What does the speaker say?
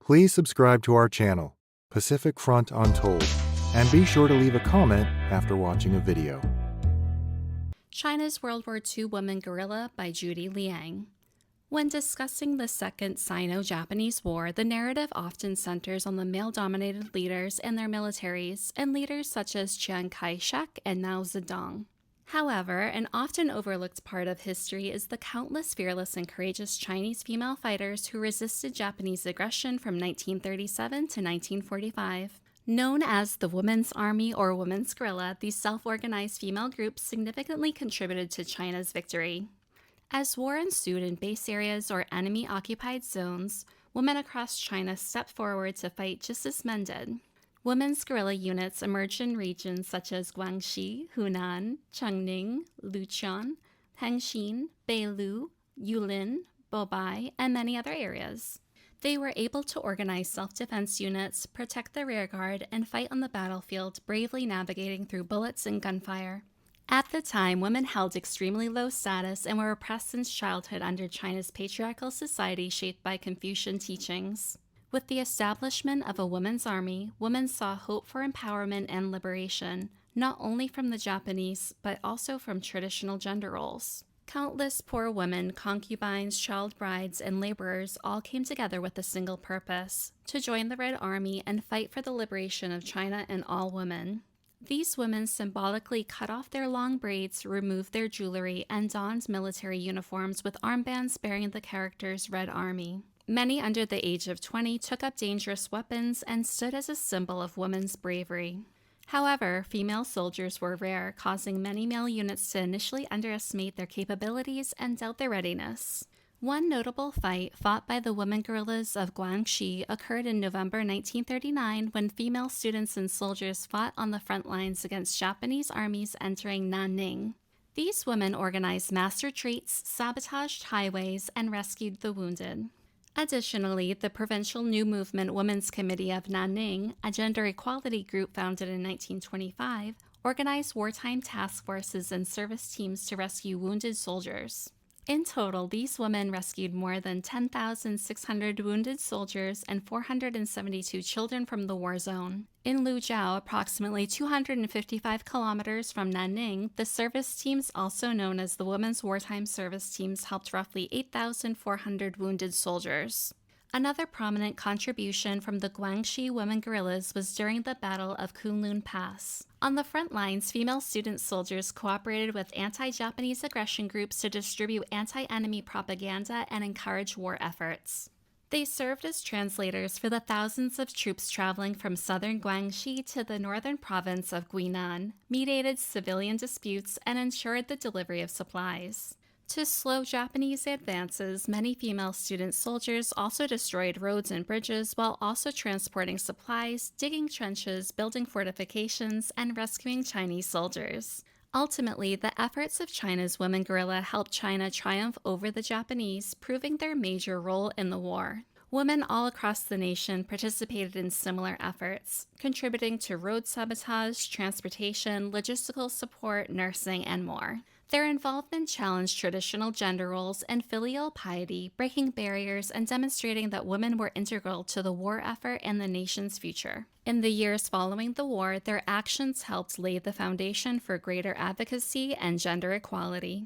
Please subscribe to our channel, Pacific Front Untold, and be sure to leave a comment after watching a video. China's World War II Woman Guerrilla by Judy Liang. When discussing the Second Sino-Japanese War, the narrative often centers on the male-dominated leaders and their militaries, and leaders such as Chiang Kai-shek and Mao Zedong. However, an often overlooked part of history is the countless fearless and courageous Chinese female fighters who resisted Japanese aggression from 1937 to 1945. Known as the Women's Army or Women's Guerrilla, these self-organized female groups significantly contributed to China's victory. As war ensued in base areas or enemy-occupied zones, women across China stepped forward to fight just as men did. Women's guerrilla units emerged in regions such as Guangxi, Hunan, Chengning, Luqian, Hengxin, Beilu, Yulin, Bobai, and many other areas. They were able to organize self-defense units, protect the rearguard, and fight on the battlefield, bravely navigating through bullets and gunfire. At the time, women held extremely low status and were oppressed since childhood under China's patriarchal society shaped by Confucian teachings. With the establishment of a women's army, women saw hope for empowerment and liberation, not only from the Japanese, but also from traditional gender roles. Countless poor women, concubines, child brides, and laborers all came together with a single purpose: to join the Red Army and fight for the liberation of China and all women. These women symbolically cut off their long braids, removed their jewelry, and donned military uniforms with armbands bearing the characters Red Army. Many under the age of 20 took up dangerous weapons and stood as a symbol of women's bravery. However, female soldiers were rare, causing many male units to initially underestimate their capabilities and doubt their readiness. One notable fight fought by the women guerrillas of Guangxi occurred in November 1939 when female students and soldiers fought on the front lines against Japanese armies entering Nanning. These women organized mass retreats, sabotaged highways, and rescued the wounded. Additionally, the Provincial New Movement Women's Committee of Nanning, a gender equality group founded in 1925, organized wartime task forces and service teams to rescue wounded soldiers. In total, these women rescued more than 10,600 wounded soldiers and 472 children from the war zone. In Lujiao, approximately 255 kilometers from Nanning, the service teams, also known as the Women's Wartime Service Teams, helped roughly 8,400 wounded soldiers. Another prominent contribution from the Guangxi women guerrillas was during the Battle of Kunlun Pass. On the front lines, female student soldiers cooperated with anti-Japanese aggression groups to distribute anti-enemy propaganda and encourage war efforts. They served as translators for the thousands of troops traveling from southern Guangxi to the northern province of Guinan, mediated civilian disputes, and ensured the delivery of supplies. To slow Japanese advances, many female student soldiers also destroyed roads and bridges while also transporting supplies, digging trenches, building fortifications, and rescuing Chinese soldiers. Ultimately, the efforts of China's women guerrilla helped China triumph over the Japanese, proving their major role in the war. Women all across the nation participated in similar efforts, contributing to road sabotage, transportation, logistical support, nursing, and more. Their involvement challenged traditional gender roles and filial piety, breaking barriers and demonstrating that women were integral to the war effort and the nation's future. In the years following the war, their actions helped lay the foundation for greater advocacy and gender equality.